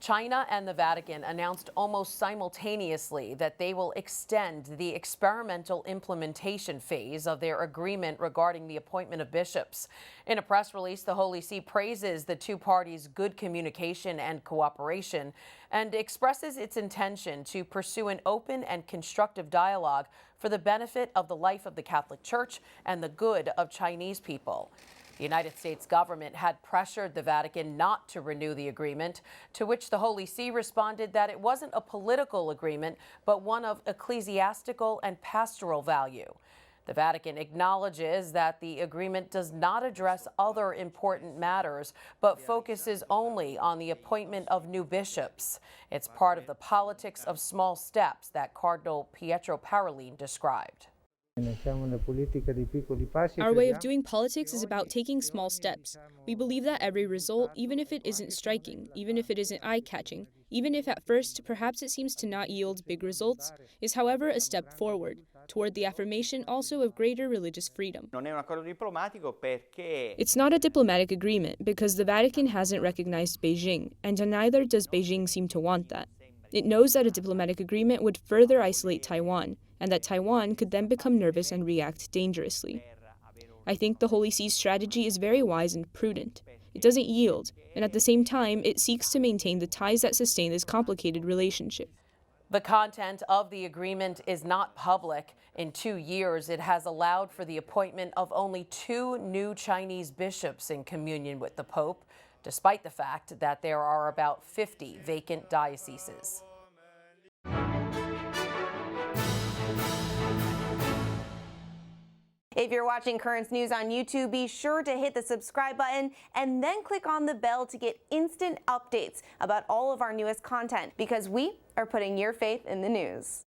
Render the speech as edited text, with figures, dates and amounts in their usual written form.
China and the Vatican announced almost simultaneously that they will extend the experimental implementation phase of their agreement regarding the appointment of bishops. In a press release, the Holy See praises the two parties' good communication and cooperation and expresses its intention to pursue an open and constructive dialogue for the benefit of the life of the Catholic Church and the good of Chinese people. The United States government had pressured the Vatican not to renew the agreement, to which the Holy See responded that it wasn't a political agreement, but one of ecclesiastical and pastoral value. The Vatican acknowledges that the agreement does not address other important matters, but focuses only on the appointment of new bishops. It's part of the politics of small steps that Cardinal Pietro Parolin described. Our way of doing politics is about taking small steps. We believe that every result, even if it isn't striking, even if it isn't eye-catching, even if at first perhaps it seems to not yield big results, is however a step forward toward the affirmation also of greater religious freedom. It's not a diplomatic agreement because the Vatican hasn't recognized Beijing, and neither does Beijing seem to want that. It knows that a diplomatic agreement would further isolate Taiwan, and that Taiwan could then become nervous and react dangerously. I think the Holy See's strategy is very wise and prudent. It doesn't yield, and at the same time, it seeks to maintain the ties that sustain this complicated relationship. The content of the agreement is not public. In 2 years, it has allowed for the appointment of only 2 new Chinese bishops in communion with the Pope, despite the fact that there are about 50 vacant dioceses. If you're watching Currents News on YouTube, be sure to hit the subscribe button and then click on the bell to get instant updates about all of our newest content, because we are putting your faith in the news.